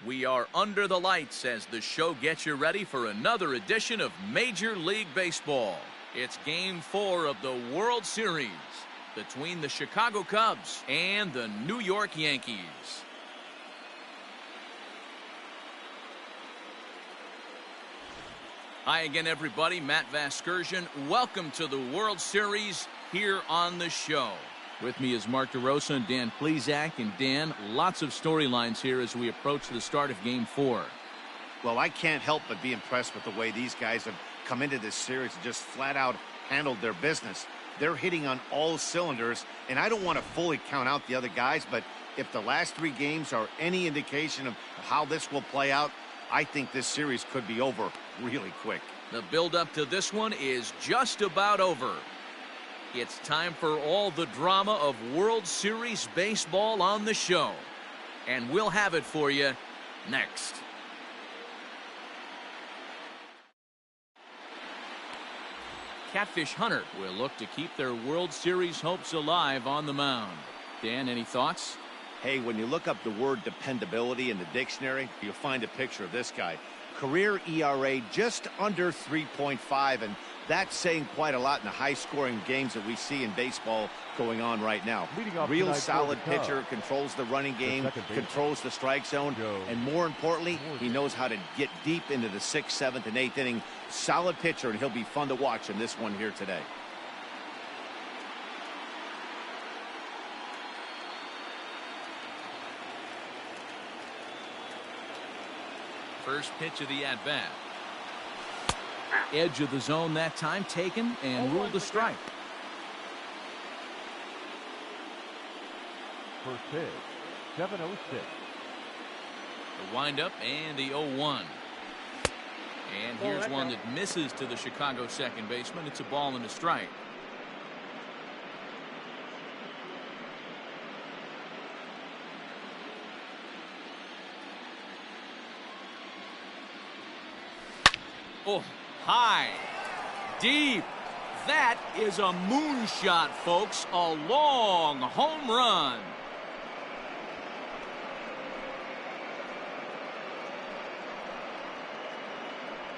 We are under the lights as the show gets you ready for another edition of Major League Baseball. It's Game 4 of the World Series between the Chicago Cubs and the New York Yankees. Hi again, everybody. Matt Vasgersian. Welcome to the World Series here on the show. With me is Mark DeRosa and Dan Plesac. And Dan, lots of storylines here as we approach the start of Game 4. Well, I can't help but be impressed with the way these guys have come into this series and just flat out handled their business. They're hitting on all cylinders, and I don't want to fully count out the other guys, but if the last 3 games are any indication of how this will play out, I think this series could be over really quick. The build-up to this one is just about over. It's time for all the drama of World Series baseball on the show. And we'll have it for you next. Catfish Hunter will look to keep their World Series hopes alive on the mound. Dan, any thoughts? Hey, when you look up the word dependability in the dictionary, you'll find a picture of this guy. Career ERA just under 3.5, and that's saying quite a lot in the high-scoring games that we see in baseball going on right now. Real solid pitcher, controls the running game, controls the strike zone, and more importantly, he knows how to get deep into the 6th, 7th, and 8th inning. Solid pitcher, and he'll be fun to watch in this one here today. First pitch of the at-bat. Edge of the zone that time taken and ruled a strike. First pitch, 7-0-6. The windup and the 0-1. And here's one that misses to the Chicago second baseman. It's a ball and a strike. Oh, high, deep. That is a moonshot, folks. A long home run.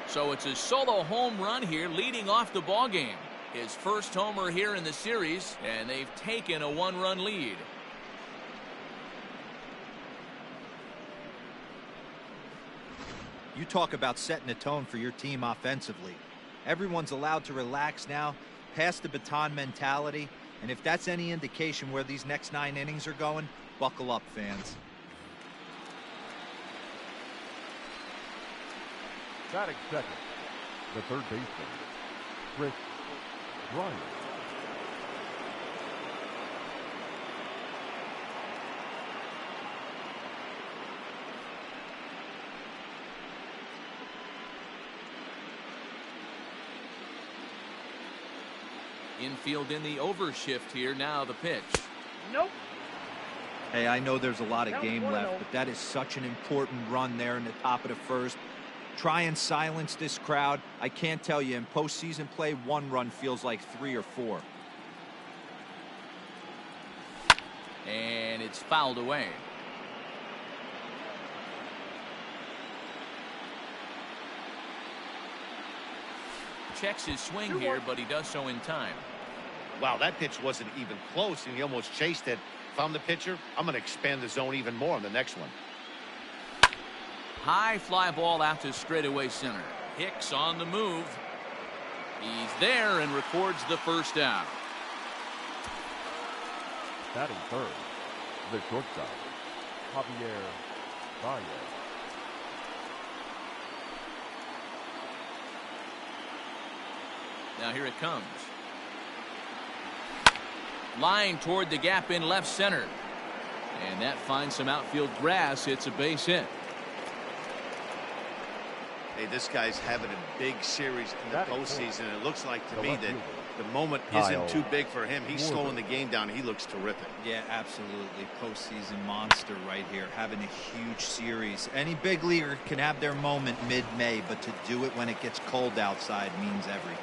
So it's a solo home run here leading off the ball game. His first homer here in the series, and they've taken a 1-run lead. You talk about setting a tone for your team offensively. Everyone's allowed to relax now, pass the baton mentality, and if that's any indication where these next 9 innings are going, buckle up, fans. Batting second, the third baseman, Chris Bryant. Infield in the overshift here. Now the pitch. Nope. Hey, I know there's a lot of game left, but that is such an important run there in the top of the first. Try and silence this crowd. I can't tell you, in postseason play, 1 run feels like 3 or 4. And it's fouled away. Checks his swing here, but he does so in time. Wow, that pitch wasn't even close, and he almost chased it. If I'm the pitcher, I'm going to expand the zone even more on the next one. High fly ball out to straightaway center. Hicks on the move. He's there and records the first out. Batting third, the shortstop, Javier Baez. Now here it comes. Line toward the gap in left center. And that finds some outfield grass. It's a base hit. Hey, this guy's having a big series in the postseason. It looks like to me that the moment isn't too big for him. He's slowing the game down. He looks terrific. Yeah, absolutely. Postseason monster right here, having a huge series. Any big leaguer can have their moment mid-May, but to do it when it gets cold outside means everything.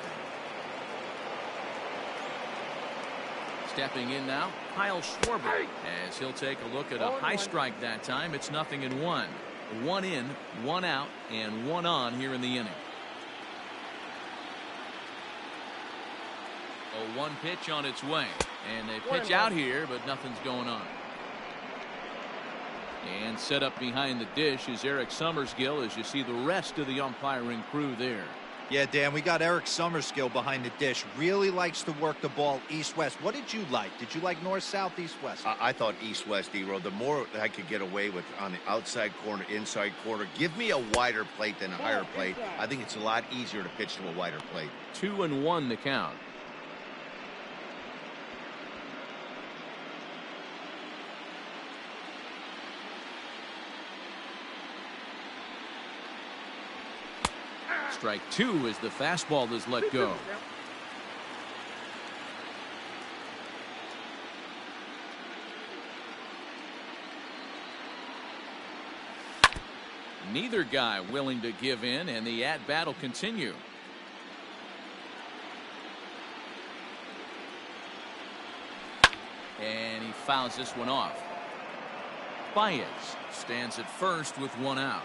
Stepping in now, Kyle Schwarber, as he'll take a look at a high strike that time. It's 0-1. One in, one out, and one on here in the inning. A 1 pitch on its way, and they pitch out here, but nothing's going on. And set up behind the dish is Eric Summerskill, as you see the rest of the umpiring crew there. Yeah, Dan, we got Eric Summerskill behind the dish. Really likes to work the ball east-west. What did you like? Did you like north-south, east-west? I thought east-west, D-Row. The more I could get away with on the outside corner, inside corner, give me a wider plate than a higher plate. I think it's a lot easier to pitch to a wider plate. 2-1 the count. Strike 2 as the fastball is let go. Neither guy willing to give in, and the at-bat will continue. And he fouls this one off. Baez stands at first with one out.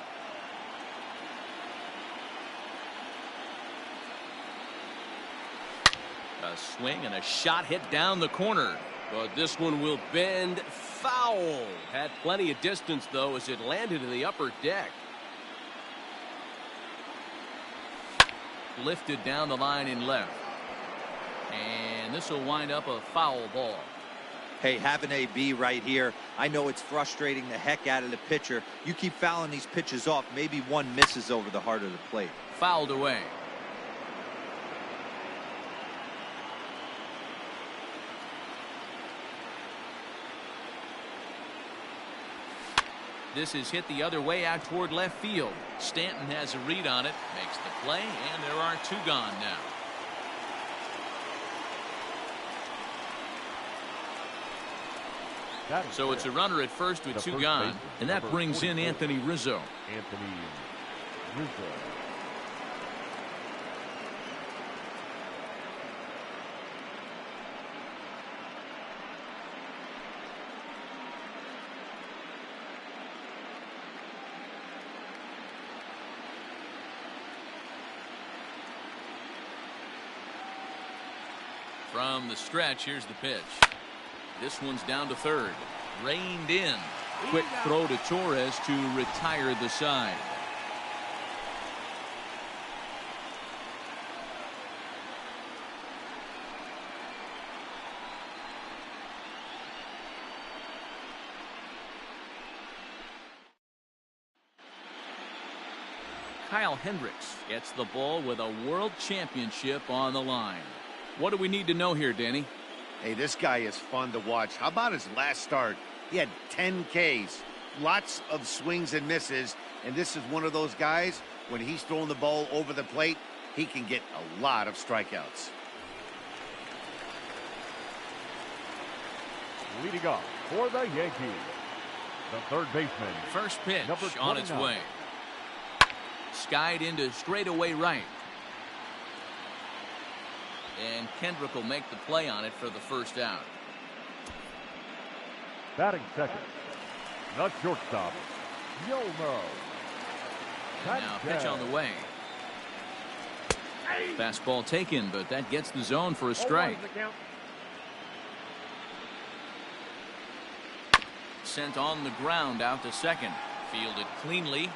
A swing and a shot hit down the corner. But this one will bend foul. Had plenty of distance, though, as it landed in the upper deck. Lifted down the line in left. And this will wind up a foul ball. Hey, have an AB right here. I know it's frustrating the heck out of the pitcher. You keep fouling these pitches off, maybe one misses over the heart of the plate. Fouled away. This is hit the other way out toward left field. Stanton has a read on it, makes the play, and there are 2 gone now. So it's a runner at first with 2 gone, and that brings in Anthony Rizzo. Anthony Rizzo. From the stretch, here's the pitch. This one's down to third. Reined in. Quick throw to Torres to retire the side. Kyle Hendricks gets the ball with a world championship on the line. What do we need to know here, Danny? Hey, this guy is fun to watch. How about his last start? He had 10 Ks, lots of swings and misses, and this is one of those guys, when he's throwing the ball over the plate, he can get a lot of strikeouts. Leading off for the Yankees, the third baseman. First pitch Number on its 29. way. Skied into straightaway right. And Kendrick will make the play on it for the first out. Batting second, the shortstop, Yolmo. And now pitch on the way. Fastball taken, but that gets the zone for a strike. Sent on the ground out to second. Fielded cleanly.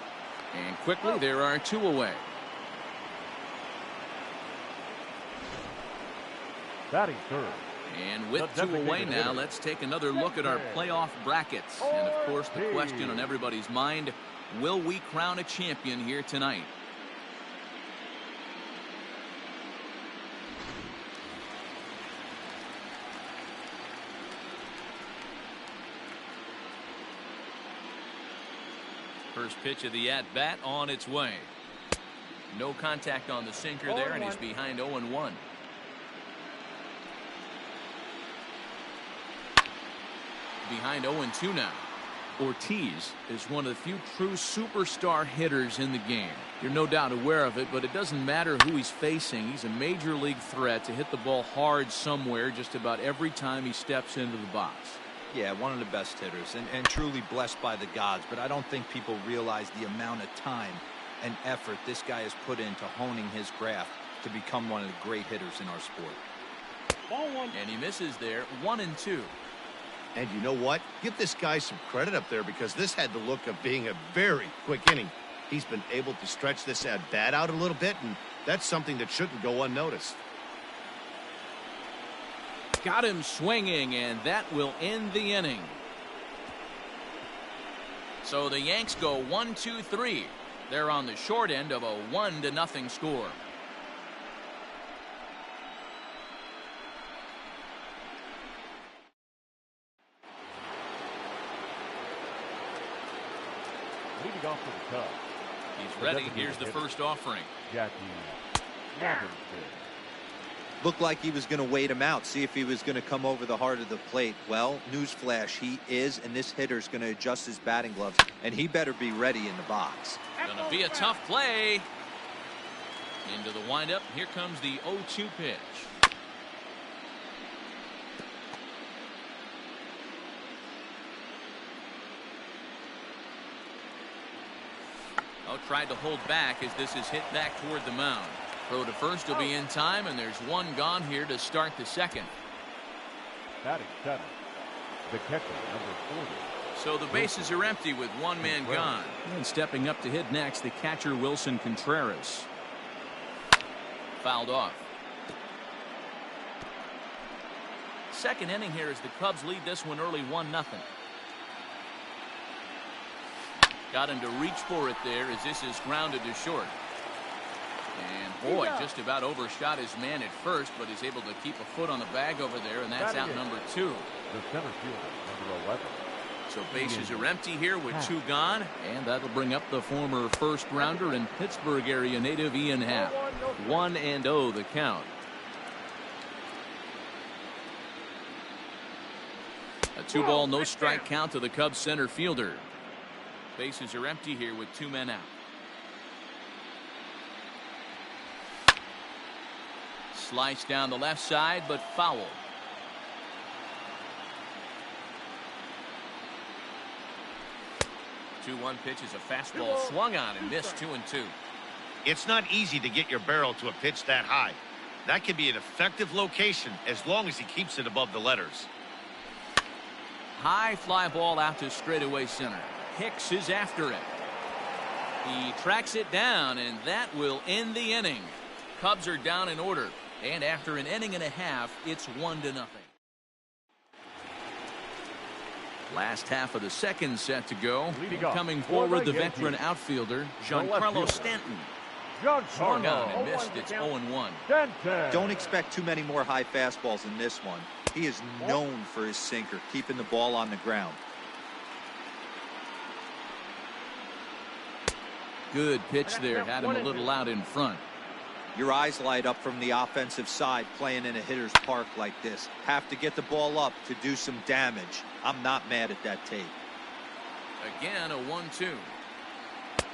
And quickly there are 2 away. Batting third. And with 2 away now, let's take another look at our playoff brackets. And of course, the question on everybody's mind, will we crown a champion here tonight? First pitch of the at-bat on its way. No contact on the sinker there, and he's behind 0-1. Behind 0-2 now. Ortiz is one of the few true superstar hitters in the game. You're no doubt aware of it, but it doesn't matter who he's facing. He's a major league threat to hit the ball hard somewhere just about every time he steps into the box. Yeah, one of the best hitters and truly blessed by the gods, but I don't think people realize the amount of time and effort this guy has put into honing his craft to become one of the great hitters in our sport. And he misses there, 1-2. And you know what? Give this guy some credit up there because this had the look of being a very quick inning. He's been able to stretch this at bat out a little bit, and that's something that shouldn't go unnoticed. Got him swinging, and that will end the inning. So the Yanks go 1-2-3. They're on the short end of a 1-0 score. Leading off for the Cubs. He's ready. Here's the first offering. Jackie Robinson. Looked like he was going to wait him out, see if he was going to come over the heart of the plate. Well, newsflash, he is, and this hitter's going to adjust his batting gloves, and he better be ready in the box. Gonna be a tough play. Into the windup. Here comes the 0-2 pitch. Tried to hold back as this is hit back toward the mound. Throw to first will be in time, and there's one gone here to start the second. Batting seventh, the catcher, number 40. So the bases are empty with one man gone. And stepping up to hit next, the catcher Wilson Contreras. Fouled off. Second inning here as the Cubs lead this one early 1-0. Got him to reach for it there as this is grounded to short. And boy, just about overshot his man at first, but he's able to keep a foot on the bag over there, and that's out number 2. The center fielder, number 11. So bases are empty here with 2 gone, and that'll bring up the former first rounder and Pittsburgh area native Ian Happ. 1-0 the count. A 2-ball no strike count to the Cubs center fielder. Bases are empty here with 2 men out. Slice down the left side, but foul. The 2-1 pitch is a fastball swung on and missed. 2-2. It's not easy to get your barrel to a pitch that high. That can be an effective location as long as he keeps it above the letters. High fly ball out to straightaway center. Hicks is after it. He tracks it down, and that will end the inning. Cubs are down in order, and after an inning and a half, it's 1-0. Last half of the second set to go. Coming forward, the veteran outfielder Giancarlo Stanton. Swung on and missed. It's 0-1. Don't expect too many more high fastballs in this one. He is known for his sinker, keeping the ball on the ground. Good pitch there. Had him a little out in front. Your eyes light up from the offensive side playing in a hitter's park like this. Have to get the ball up to do some damage. I'm not mad at that tape. Again, a 1-2.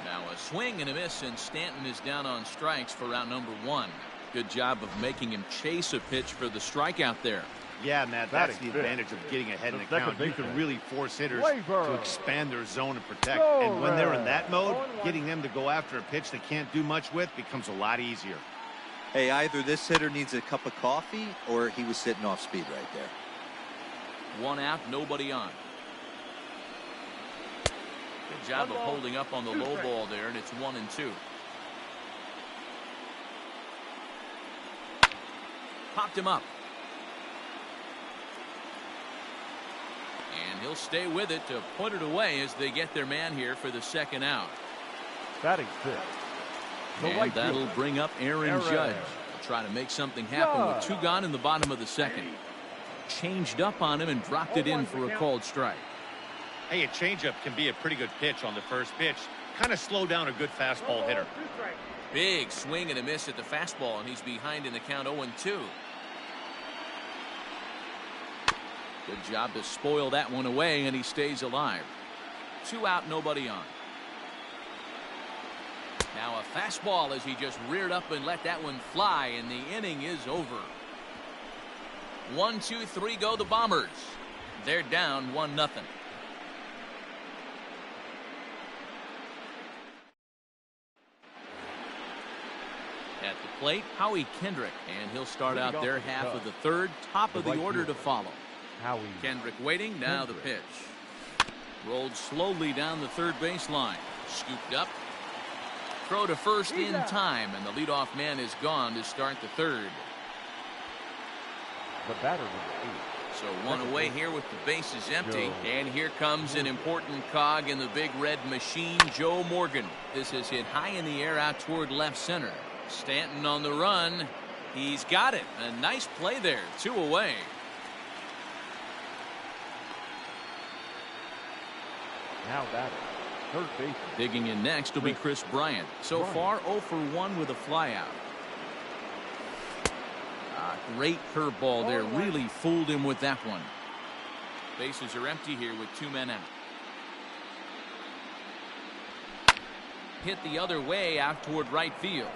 Now a swing and a miss, and Stanton is down on strikes for out number 1. Good job of making him chase a pitch for the strikeout there. Yeah, Matt, that's the advantage of getting ahead in the count. You can really force hitters to expand their zone and protect. And when they're in that mode, getting them to go after a pitch they can't do much with becomes a lot easier. Hey, either this hitter needs a cup of coffee or he was sitting off speed right there. 1 out, nobody on. Good job of holding up on the low ball there, and it's 1-2. Popped him up. And he'll stay with it to put it away as they get their man here for the second out. Batting 6. And that'll bring up Aaron Judge. They'll try to make something happen with 2 gone in the bottom of the second. Changed up on him and dropped it in for a called strike. Hey, a changeup can be a pretty good pitch on the first pitch. Kind of slow down a good fastball hitter. Big swing and a miss at the fastball, and he's behind in the count 0-2. Good job to spoil that one away, and he stays alive. 2 out, nobody on. Now a fastball as he just reared up and let that one fly, and the inning is over. 1, 2, 3 go the Bombers. They're down 1-0. At the plate, Howie Kendrick, and he'll start out their half of the third. Top of the order to follow. Kendrick waiting. Now the pitch. Rolled slowly down the third baseline. Scooped up. Throw to first in time, and the leadoff man is gone to start the third. The batter was 8. So one away here with the bases empty. And here comes an important cog in the big red machine, Joe Morgan. This is hit high in the air out toward left center. Stanton on the run. He's got it. A nice play there. 2 away. Now batting, third base. Digging in next will be Chris Bryant. So far 0 for 1 with a flyout. Great curveball there. Really fooled him with that one. Bases are empty here with 2 men out. Hit the other way out toward right field.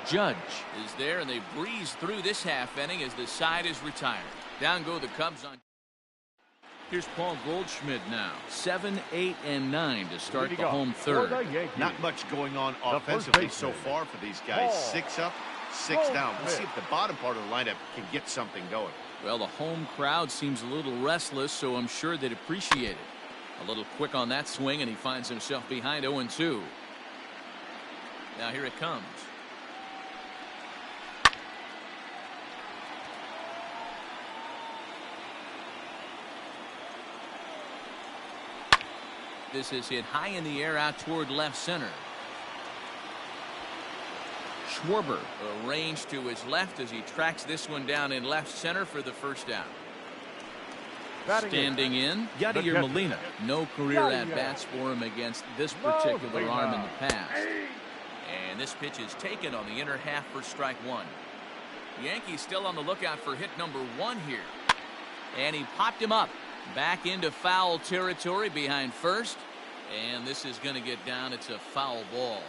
Judge is there, and they breeze through this half inning as the side is retired. Down go the Cubs on. Here's Paul Goldschmidt now. 7, 8, and 9 to start the home third. Not much going on offensively so far for these guys. 6 up, 6 down. We'll see if the bottom part of the lineup can get something going. Well, the home crowd seems a little restless, so I'm sure they'd appreciate it. A little quick on that swing, and he finds himself behind 0-2. Now here it comes. This is hit high in the air out toward left center. Schwarber arranged to his left as he tracks this one down in left center for the first out. Standing in, Yadier Molina. No career at-bats for him against this particular arm in the past. And this pitch is taken on the inner half for strike 1. The Yankees still on the lookout for hit number 1 here. And he popped him up. Back into foul territory behind first. And this is going to get down. It's a foul ball.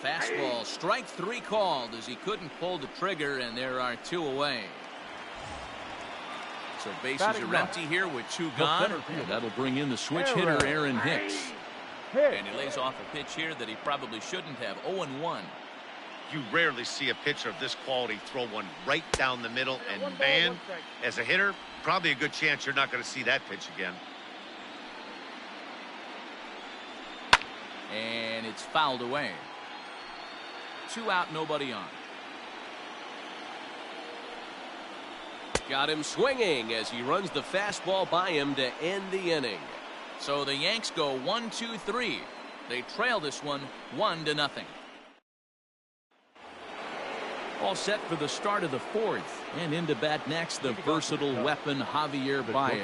Fastball, strike 3 called as he couldn't pull the trigger, and there are 2 away. So bases are empty here with 2 gone. And that'll bring in the switch hitter, Aaron Hicks. And he lays off a pitch here that he probably shouldn't have. 0-1. You rarely see a pitcher of this quality throw one right down the middle, and man, as a hitter, probably a good chance you're not going to see that pitch again. And it's fouled away. 2 out, nobody on. Got him swinging as he runs the fastball by him to end the inning. So the Yanks go 1-2-3. They trail this one 1-0. All set for the start of the 4th, and into bat next the versatile weapon Javier Baez.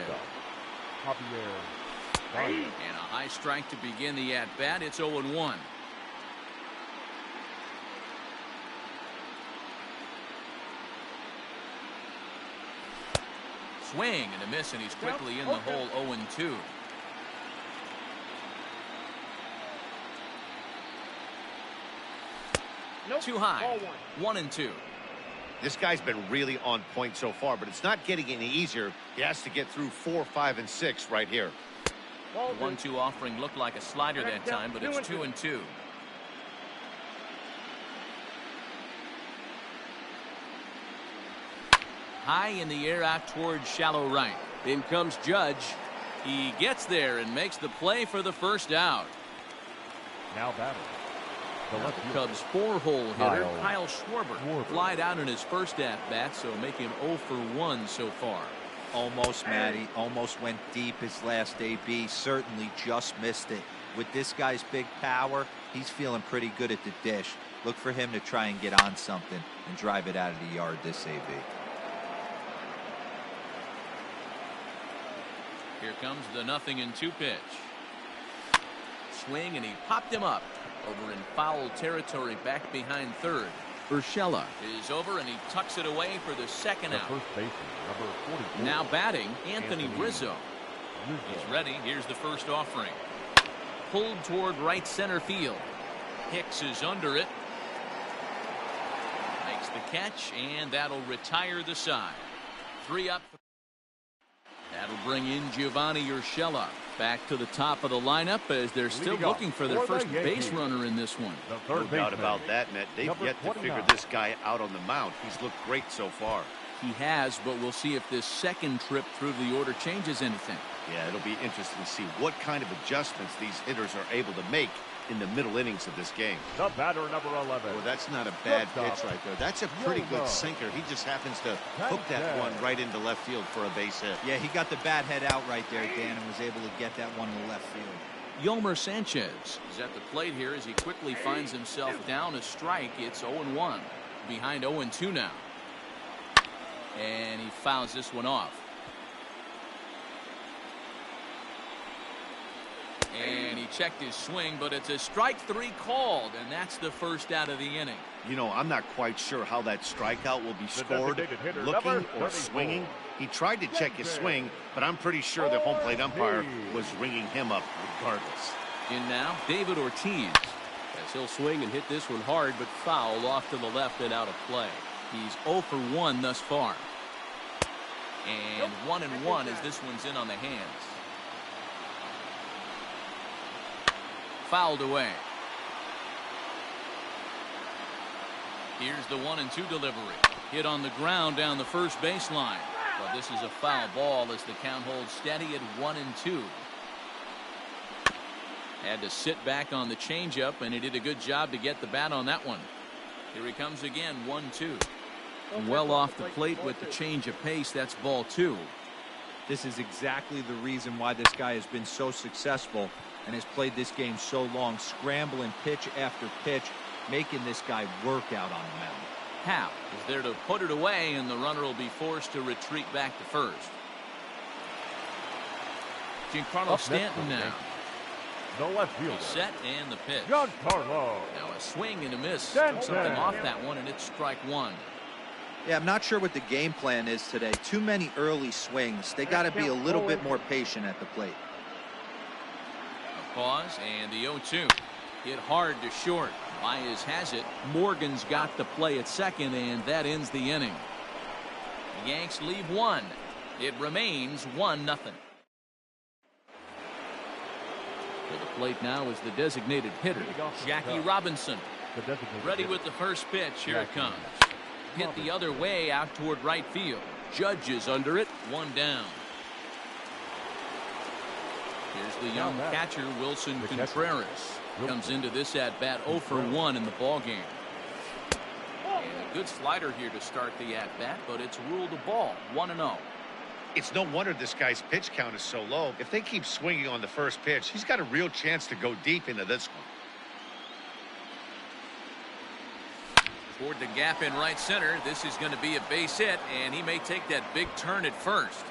And a high strike to begin the at bat. It's 0-1. Swing and a miss, and he's quickly in the hole. 0-2. Too high. 1-2. This guy's been really on point so far, but it's not getting any easier. He has to get through 4, 5, and 6 right here. The 1-2 offering looked like a slider that time, but it's 2-2. High in the air out towards shallow right. In comes Judge. He gets there and makes the play for the first out. Now batting. The Cubs 4-hole hitter Kyle Schwarber flied out in his first at-bat, so making 0 for 1 so far. Almost, Matty. Almost went deep his last AB. Certainly just missed it. With this guy's big power, he's feeling pretty good at the dish. Look for him to try and get on something and drive it out of the yard this AB. Here comes the 0-2 pitch. Swing, and he popped him up. Over in foul territory back behind third. Urshela is over, and he tucks it away for the second out. First baseman, number 44. Now batting, Anthony Rizzo. He's ready. Here's the first offering. Pulled toward right center field. Hicks is under it. Makes the catch, and that'll retire the side. 3 up. That'll bring in Giovanni Urshela back to the top of the lineup as they're still looking for their first base runner in this one. No doubt about that, Net. They've yet to figure this guy out on the mound. He's looked great so far. He has, but we'll see if this second trip through the order changes anything. Yeah, it'll be interesting to see what kind of adjustments these hitters are able to make in the middle innings of this game. The batter, number 11. Well, that's not a bad pitch right there. That's a pretty good sinker. He just happens to hook that one right into left field for a base hit. Yeah, he got the bat head out right there, Dan, and was able to get that one to left field. Yomer Sanchez is at the plate here as he quickly finds himself down a strike. It's 0-1. Behind 0-2 now. And he fouls this one off. And he checked his swing, but it's a strike 3 called, and that's the first out of the inning. You know, I'm not quite sure how that strikeout will be scored, looking or swinging. He tried to check his swing, but I'm pretty sure the home plate umpire was ringing him up regardless. In now, David Ortiz. As he'll swing and hit this one hard, but foul off to the left and out of play. He's 0 for 1 thus far. And 1-1 as this one's in on the hands. Fouled away. Here's the 1-2 delivery. Hit on the ground down the first baseline. But this is a foul ball as the count holds steady at 1-2. Had to sit back on the changeup, and he did a good job to get the bat on that one. Here he comes again, 1-2. Well off the plate with the change of pace. That's ball 2. This is exactly the reason why this guy has been so successful and has played this game so long, scrambling pitch after pitch, making this guy work out on the mound. Happ is there to put it away, and the runner will be forced to retreat back to first. Giancarlo Stanton now. The left fielder. Set and the pitch. Giancarlo. Now a swing and a miss. Took something off that one, and it's strike 1. Yeah, I'm not sure what the game plan is today. Too many early swings. They got to be a little bit more patient at the plate. A pause, and the 0-2. Hit hard to short. Baez has it. Morgan's got the play at second, and that ends the inning. The Yanks leave 1. It remains 1-0. To the plate now is the designated hitter, Jackie Robinson. Ready with the first pitch. Here it comes. Hit the other way out toward right field. Judge is under it. 1 down. Here's the young catcher, Wilson Contreras. Comes into this at-bat 0 for 1 in the ballgame. And a good slider here to start the at-bat, but it's ruled a ball. 1-0. It's no wonder this guy's pitch count is so low. If they keep swinging on the first pitch, he's got a real chance to go deep into this one. Toward the gap in right center. This is going to be a base hit, and he may take that big turn at first.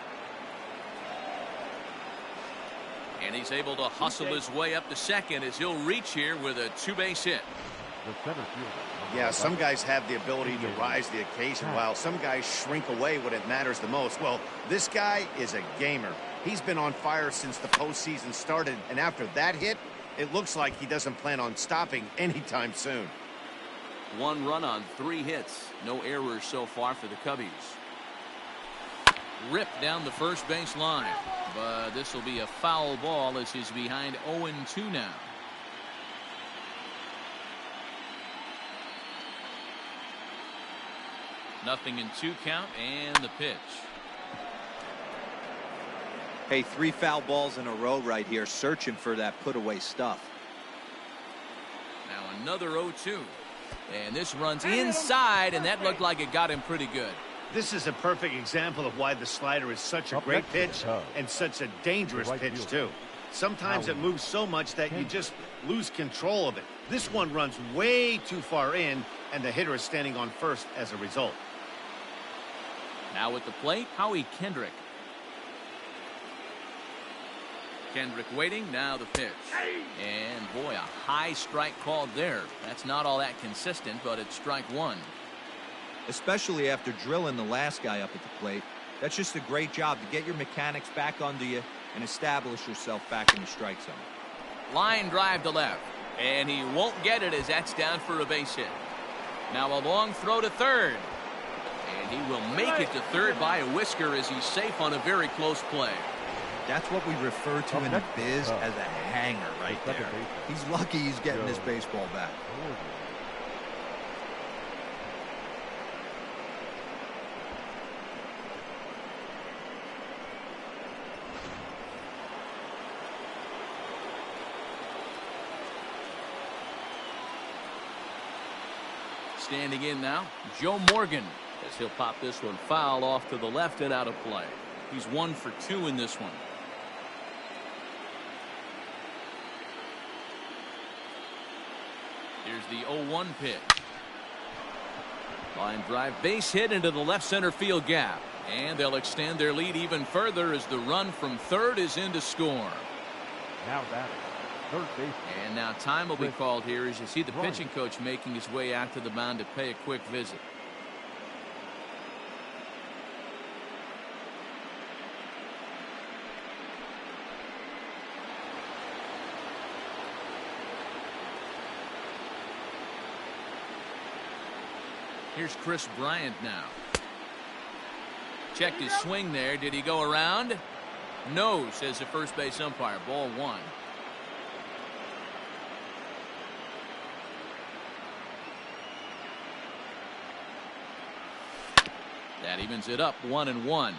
And he's able to hustle his way up to second as he'll reach here with a 2-base hit. Yeah, some guys have the ability to rise the occasion while some guys shrink away when it matters the most. Well, this guy is a gamer. He's been on fire since the postseason started, and after that hit, it looks like he doesn't plan on stopping anytime soon. 1 run on 3 hits. No errors so far for the Cubbies. Ripped down the first base line, but this will be a foul ball as he's behind 0-2 now. Nothing in 2 count, and the pitch. Hey, 3 foul balls in a row right here, searching for that put-away stuff. Now another 0-2. And this runs inside, and that looked like it got him pretty good. This is a perfect example of why the slider is such a great pitch and such a dangerous pitch, too. Sometimes it moves so much that you just lose control of it. This one runs way too far in, and the hitter is standing on first as a result. Now at the plate, Howie Kendrick. Kendrick waiting, now the pitch. And boy, a high strike called there. That's not all that consistent, but it's strike 1. Especially after drilling the last guy up at the plate. That's just a great job to get your mechanics back under you and establish yourself back in the strike zone. Line drive to left, and he won't get it as that's down for a base hit. Now a long throw to third, and He will make it to third by a whisker as he's safe on a very close play. That's what we refer to in the biz as a hanger right there. He's lucky he's getting his baseball back. Standing in now, Joe Morgan, as he'll pop this one foul off to the left and out of play. He's 1 for 2 in this one. Here's the 0-1 pitch. Line drive, base hit into the left center field gap. And they'll extend their lead even further as the run from third is in to score. Now batting, third base. And now time will be called here as you see the pitching coach making his way out to the mound to pay a quick visit. Here's Chris Bryant now. Checked his swing there. Did he go around? No, says the first base umpire. Ball 1. That evens it up 1-1.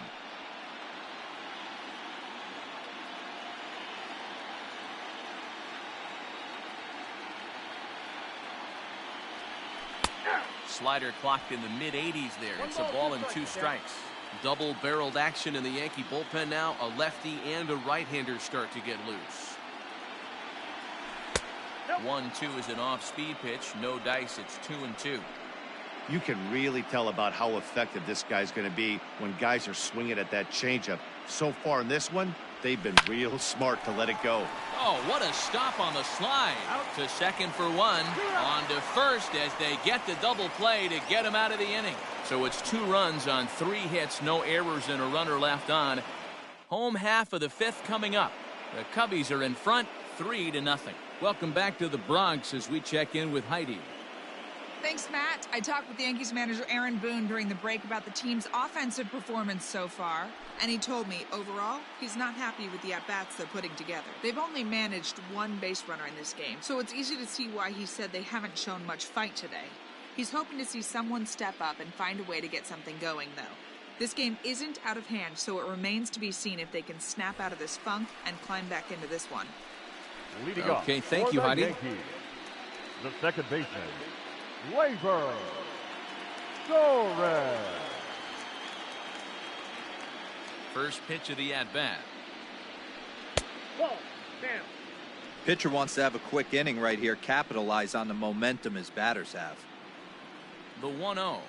Slider clocked in the mid-80s there. It's a ball and 2 strikes. Double-barreled action in the Yankee bullpen now. A lefty and a right-hander start to get loose. 1-2 is an off-speed pitch. No dice. It's 2-2. You can really tell about how effective this guy's going to be when guys are swinging at that changeup. So far in this one, they've been real smart to let it go. Oh, what a stop on the slide. To second for 1. On to first as they get the double play to get him out of the inning. So it's 2 runs on 3 hits, no errors, and a runner left on. Home half of the 5th coming up. The Cubbies are in front 3-0. Welcome back to the Bronx as we check in with Heidi. Thanks, Matt. I talked with Yankees manager Aaron Boone during the break about the team's offensive performance so far, and he told me, overall, he's not happy with the at-bats they're putting together. They've only managed 1 base runner in this game, so it's easy to see why he said they haven't shown much fight today. He's hoping to see someone step up and find a way to get something going, though. This game isn't out of hand, so it remains to be seen if they can snap out of this funk and climb back into this one. Leading off Okay, thank you, the Heidi. Yankees, the second baseman, Labor Torres. First pitch of the at-bat. Pitcher wants to have a quick inning right here, capitalize on the momentum his batters have. The 1-0.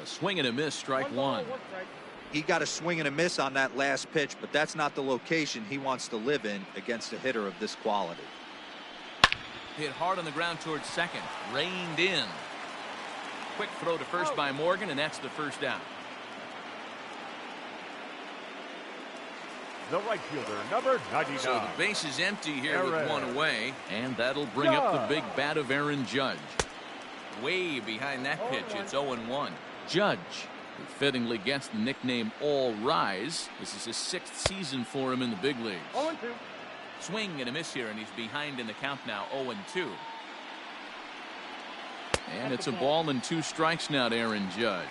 A swing and a miss, strike 1. He got a swing and a miss on that last pitch, but that's not the location he wants to live in against a hitter of this quality. Hit hard on the ground towards second. Reined in. Quick throw to first by Morgan, and that's the first down. The right fielder, number 99. So the base is empty here with 1 away, and that'll bring up the big bat of Aaron Judge. Way behind that pitch, it's 0-1. Judge, who fittingly gets the nickname All Rise. This is his 6th season for him in the big leagues. 0-2. Swing and a miss here, and he's behind in the count now, 0-2. And it's a ball and 2 strikes now to Aaron Judge.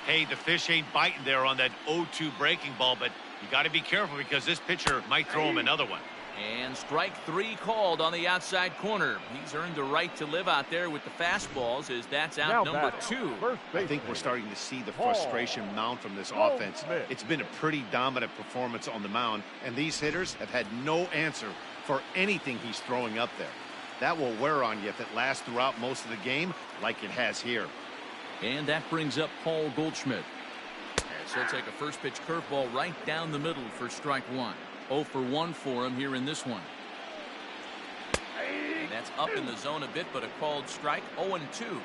Hey, the fish ain't biting there on that 0-2 breaking ball, but you got to be careful because this pitcher might throw him another one. And strike 3 called on the outside corner. He's earned the right to live out there with the fastballs as that's out number 2. I think we're starting to see the frustration mount from this offense. It's been a pretty dominant performance on the mound, and these hitters have had no answer for anything he's throwing up there. That will wear on you if it lasts throughout most of the game like it has here. And that brings up Paul Goldschmidt. As he'll take a first pitch curveball right down the middle for strike 1. 0 for 1 for him here in this one. And that's up in the zone a bit, but a called strike. 0-2.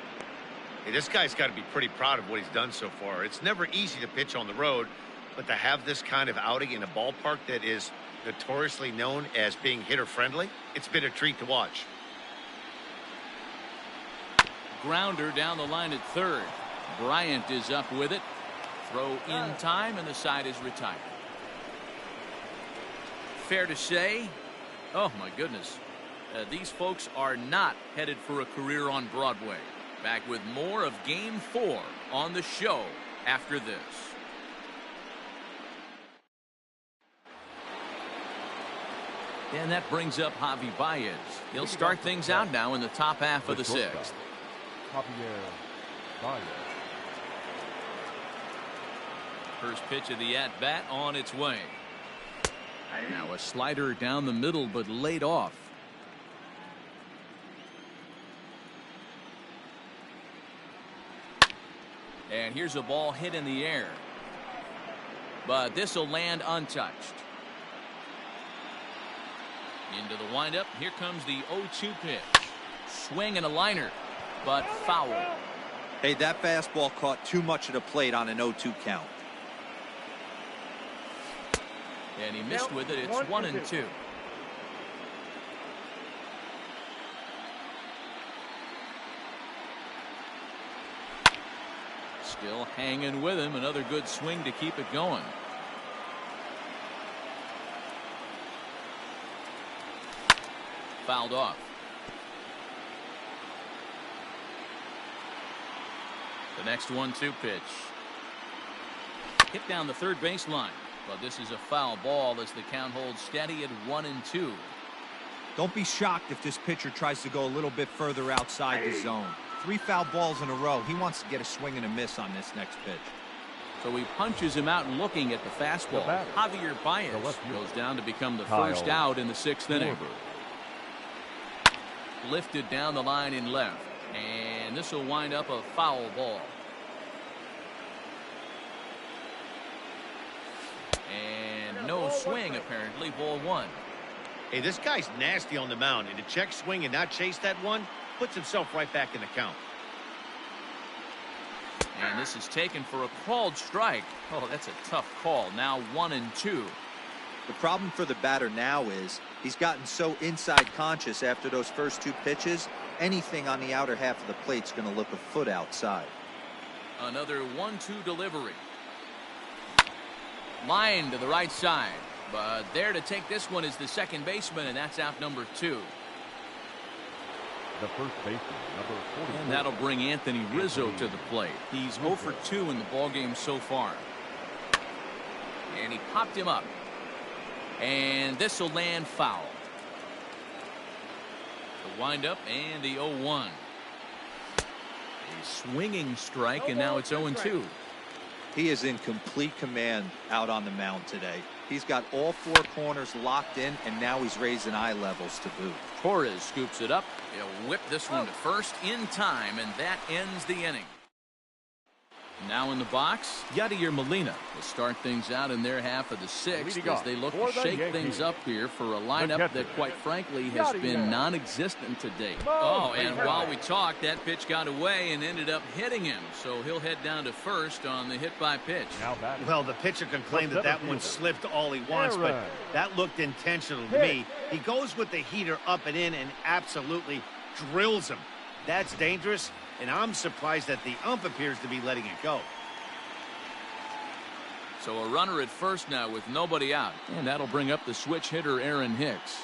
Hey, this guy's got to be pretty proud of what he's done so far. It's never easy to pitch on the road, but to have this kind of outing in a ballpark that is notoriously known as being hitter friendly, it's been a treat to watch. grounder down the line at third. Bryant is up with it. Throw in time, and the side is retired. Fair to say, oh my goodness, these folks are not headed for a career on Broadway. Back with more of Game 4 on the show after this. And that brings up Javi Baez. He'll start things out now in the top half of the sixth. First pitch of the at-bat on its way. Now a slider down the middle, but laid off. And here's a ball hit in the air. But this will land untouched. Into the windup. Here comes the 0-2 pitch. Swing and a liner, but foul. Hey, that fastball caught too much of the plate on an 0-2 count. And he missed with it. It's 1-2. Still hanging with him. Another good swing to keep it going. Fouled off. The next 1-2 pitch. Hit down the third baseline. But this is a foul ball as the count holds steady at 1-2. Don't be shocked if this pitcher tries to go a little bit further outside the zone. 3 foul balls in a row. He wants to get a swing and a miss on this next pitch. So he punches him out looking at the fastball. Javier Baez goes down to become the first out in the 6th inning. Lifted down the line in left. And this will wind up a foul ball. And no swing, apparently. Ball 1. Hey, this guy's nasty on the mound, and to check swing and not chase that one puts himself right back in the count. And this is taken for a called strike. Oh, that's a tough call. Now 1-2. The problem for the batter now is he's gotten so inside conscious after those first 2 pitches. Anything on the outer half of the plate's going to look a foot outside. Another 1-2 delivery. Line to the right side. But there to take this one is the second baseman, and that's out number 2. The first baseman, number 44. And that'll bring Anthony Rizzo to the plate. He's 0 for 2 in the ballgame so far. And he popped him up. And this will land foul. The windup and the 0-1. A swinging strike, and now it's 0-2. He is in complete command out on the mound today. He's got all 4 corners locked in, and now he's raising eye levels to boot. Torres scoops it up. He'll whip this one to first in time, and that ends the inning. Now in the box, Yadier Molina will start things out in their half of the 6th as they look to shake things up here for a lineup that, quite frankly, has been non-existent to date. Oh, and while we talked, that pitch got away and ended up hitting him, so he'll head down to first on the hit-by-pitch. Well, the pitcher can claim that one slipped all he wants, but that looked intentional to me. He goes with the heater up and in and absolutely drills him. That's dangerous. And I'm surprised that the ump appears to be letting it go. So a runner at first now with nobody out. And that'll bring up the switch hitter Aaron Hicks.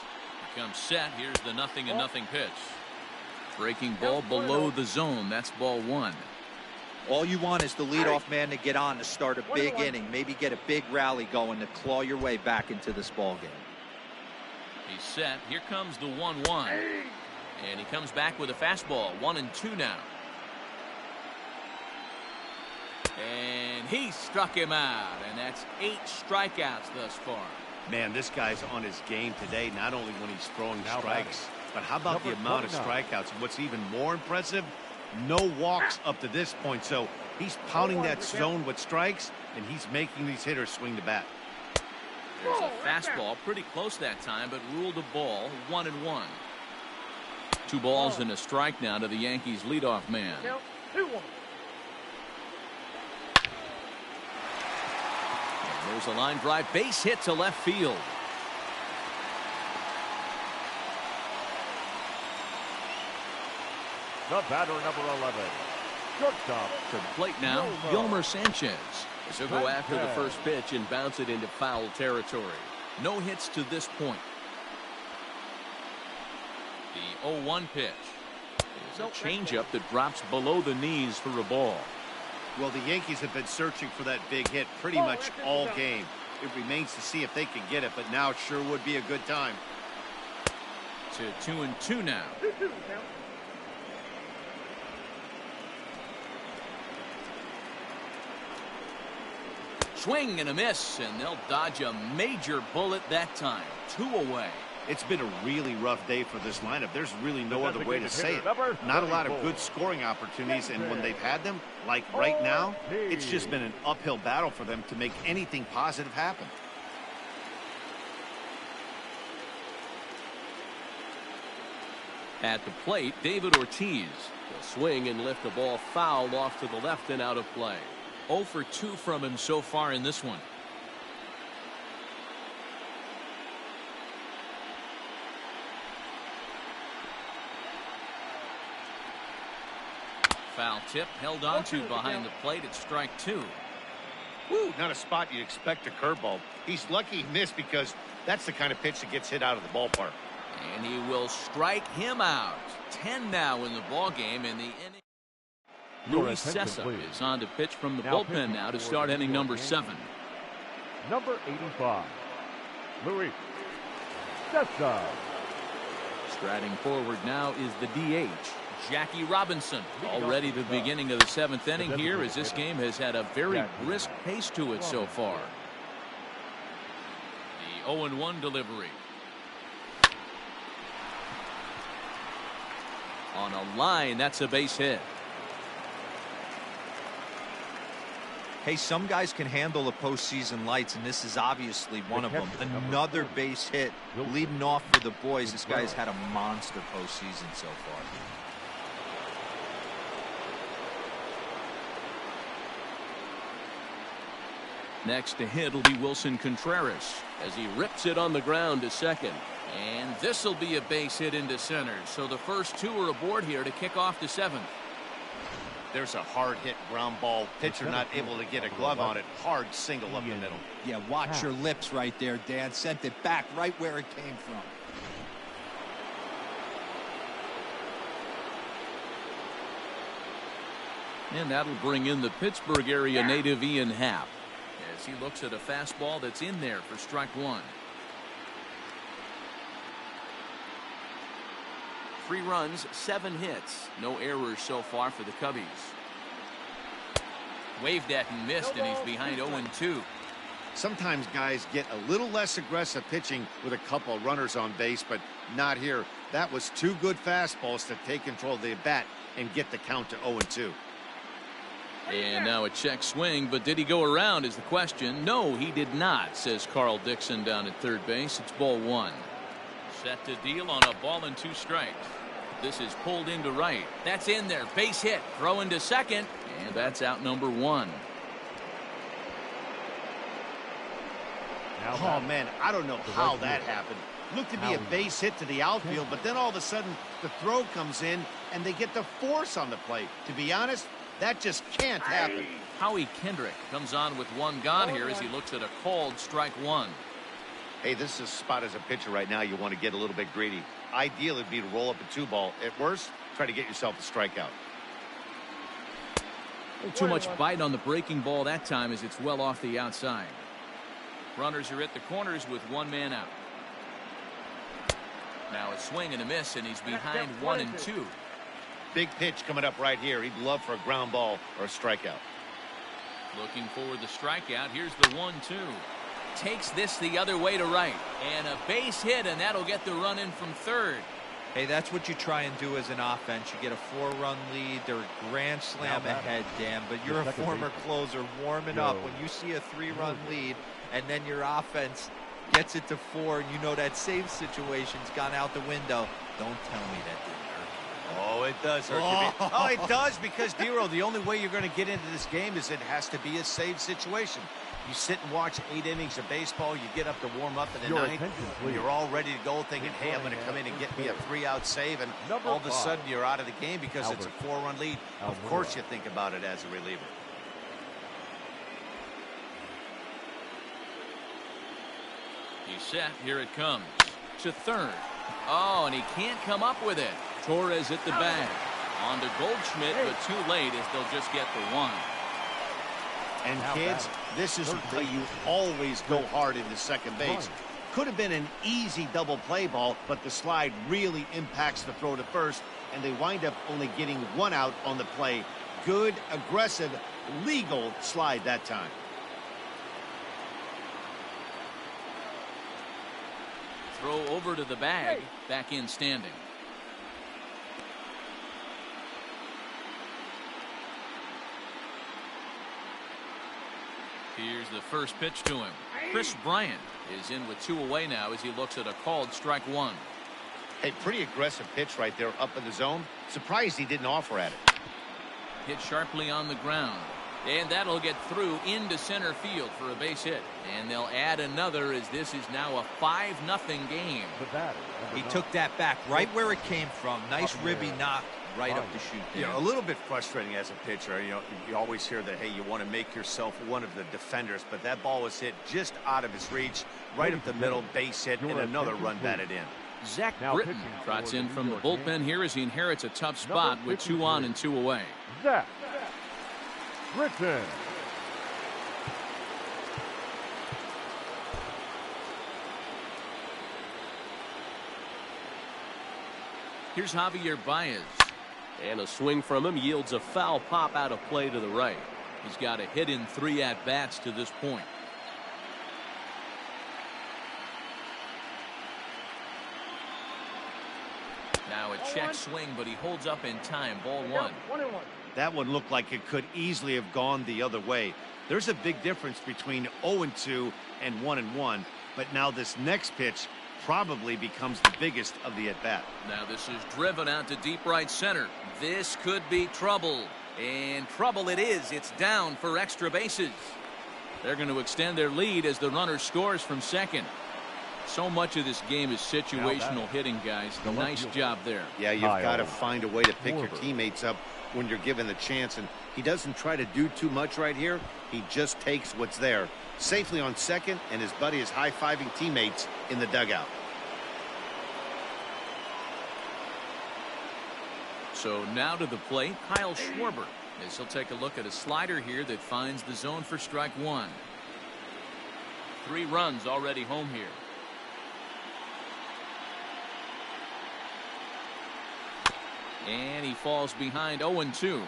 He comes set. Here's the 0-0 pitch. Breaking ball below the zone. That's ball 1. All you want is the leadoff man to get on to start a big inning. Maybe get a big rally going to claw your way back into this ball game. He's set. Here comes the 1-1. And he comes back with a fastball. 1-2 now. And he struck him out, and that's 8 strikeouts thus far. Man, this guy's on his game today, not only when he's throwing strikes, but how about the amount of strikeouts? And what's even more impressive, no walks up to this point. So he's pounding that zone with strikes, and he's making these hitters swing the bat. There's a fastball pretty close that time, but ruled a ball. 1-1. 2 balls and a strike now to the Yankees leadoff man. There's a line drive, base hit to left field. The batter, number 11. Shortstop. To the plate now, Gilmer Sanchez. He'll go after the first pitch and bounce it into foul territory. No hits to this point. The 0-1 pitch. It's a changeup that drops below the knees for a ball. Well, the Yankees have been searching for that big hit pretty much all game. It remains to see if they can get it, but now it sure would be a good time. To 2-2 now. Swing and a miss, and they'll dodge a major bullet that time. 2 away. It's been a really rough day for this lineup. There's really no other way to say it. Not a lot of good scoring opportunities, and when they've had them, like right now, it's just been an uphill battle for them to make anything positive happen. At the plate, David Ortiz. He'll swing and lift the ball foul off to the left and out of play. 0 for 2 from him so far in this one. Foul tip held on to behind the plate at strike 2. Woo, not a spot you'd expect a curveball. He's lucky he missed because that's the kind of pitch that gets hit out of the ballpark. And he will strike him out. 10 now in the ball game in the inning. Luis Cessa is on to pitch from the bullpen now to start inning number 7. Number 85, Luis Cessa. Striding forward now is the DH, Jackie Robinson. Already the beginning of the 7th inning here, as this game has had a very brisk pace to it so far. The 0-1 delivery. On a line, that's a base hit. Hey, some guys can handle the postseason lights, and this is obviously one of them. Another base hit leading off for the boys. This guy's had a monster postseason so far. Next to hit will be Wilson Contreras as he rips it on the ground to second. And this will be a base hit into center. So the first 2 are aboard here to kick off the 7th. There's a hard hit ground ball. Pitcher not able to get a glove on it. Hard single up the middle. Yeah, watch your lips right there, Dan. Sent it back right where it came from. And that'll bring in the Pittsburgh area native Ian Happ as he looks at a fastball that's in there for strike 1. 3 runs, 7 hits. No errors so far for the Cubbies. Waved at and missed, and he's behind 0-2. Sometimes guys get a little less aggressive pitching with a couple of runners on base, but not here. That was 2 good fastballs to take control of the bat and get the count to 0-2. And now a check swing, but did he go around is the question. No, he did not, says Carl Dixon down at third base. It's ball 1. Set to deal on a ball and 2 strikes. This is pulled into right. That's in there. Base hit. Throw into second. And that's out number 1. Oh, man, I don't know how that happened. Looked to be a base hit to the outfield, but then all of a sudden the throw comes in and they get the force on the plate. To be honest, that just can't happen. Howie Kendrick comes on with 1 gone here as he looks at a called strike 1. Hey, this is a spot as a pitcher right now you want to get a little bit greedy. Ideal would be to roll up a 2-ball. At worst, try to get yourself a strikeout. Too much bite on the breaking ball that time as it's well off the outside. Runners are at the corners with 1 man out. Now a swing and a miss, and he's behind 1-2. Big pitch coming up right here. He'd love for a ground ball or a strikeout. Looking for the strikeout. Here's the 1-2. Takes this the other way to right. And a base hit, and that'll get the run in from third. Hey, that's what you try and do as an offense. You get a 4-run lead. They're a grand slam ahead, Dan. But you're a former closer warming up. When you see a 3-run lead and then your offense gets it to 4 and you know that save situation's gone out the window, don't tell me that didn't hurt. Oh, it does hurt you. Oh, it does, because, Dero, the only way you're going to get into this game is it has to be a save situation. You sit and watch 8 innings of baseball, you get up to warm up in the ninth, and you're all ready to go thinking, hey, I'm going to come in and get me a 3-out save, and all of a sudden you're out of the game because it's a 4-run lead. Of course you think about it as a reliever. He's set. Here it comes. To third. Oh, and he can't come up with it. Torres at the bag. On to Goldschmidt, but too late as they'll just get the one. And kids, this is why you always go hard into second base. Could have been an easy double play ball, but the slide really impacts the throw to first, and they wind up only getting 1 out on the play. Good, aggressive, legal slide that time. Throw over to the bag. Back in standing. Here's the first pitch to him. Chris Bryant is in with 2 away now as he looks at a called strike 1. Hey, pretty aggressive pitch right there up in the zone. Surprised he didn't offer at it. Hit sharply on the ground. And that'll get through into center field for a base hit. And they'll add another as this is now a 5-0 game. He took that back right where it came from. Nice ribby knock right up the chute. You know, a little bit frustrating as a pitcher. You know, you always hear that, hey, you want to make yourself one of the defenders, but that ball was hit just out of his reach, right up the middle, base hit, and another run batted in. Zach Britton trots in from the bullpen here as he inherits a tough spot with 2 on and 2 away. Zach Britton. Here's Javier Baez. And a swing from him yields a foul pop out of play to the right. He's got a hit in 3 at-bats to this point. Now a check swing, but he holds up in time. Ball 1. That one looked like it could easily have gone the other way. There's a big difference between 0-2 and 1-1, but now this next pitch probably becomes the biggest of the at-bat. Now this is driven out to deep right center. This could be trouble. And trouble it is. It's down for extra bases. They're going to extend their lead as the runner scores from second. So much of this game is situational hitting, guys. Nice job there. Yeah, you've got to find a way to pick your teammates up when you're given the chance, and he doesn't try to do too much right here. He just takes what's there safely on second, and his buddy is high-fiving teammates in the dugout. So now to the plate, Kyle Schwarber, as he'll take a look at a slider here that finds the zone for strike 1. 3 runs already home here. And he falls behind 0-2.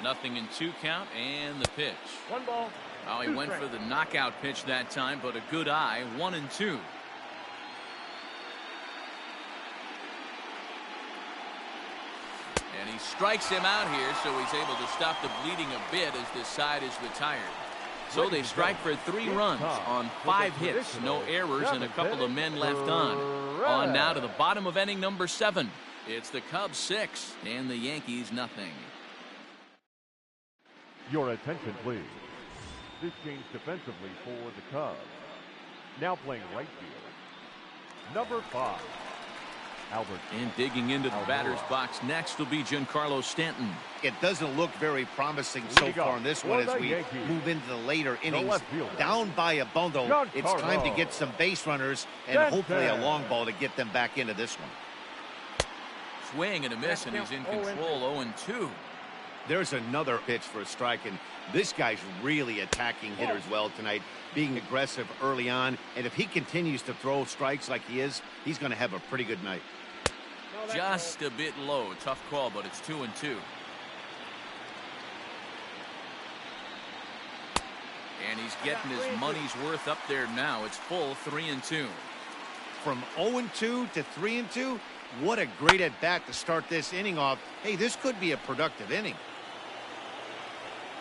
Nothing in 2 count, and the pitch. 1 ball. Oh, he went for the knockout pitch that time, but a good eye. 1-2. And he strikes him out here, so he's able to stop the bleeding a bit as this side is retired. So they strike for 3 runs on 5 hits, no errors, and a couple of men left on. On now to the bottom of inning number 7. It's the Cubs 6 and the Yankees nothing. Your attention, please. This change defensively for the Cubs. Now playing right field, number 5, Albert. And digging into the batter's box next will be Giancarlo Stanton. It doesn't look very promising so far in this one as we move into the later innings. Down by a bundle, it's time to get some base runners and hopefully a long ball to get them back into this one. Swing and a miss, and he's in control. 0-2. There's another pitch for a strike, and this guy's really attacking hitters well tonight, being aggressive early on, and if he continues to throw strikes like he is, he's going to have a pretty good night. Just a bit low. Tough call, but it's 2-2. And he's getting his money's worth up there now. It's full 3-2. From 0-2 to 3-2, what a great at-bat to start this inning off. Hey, this could be a productive inning.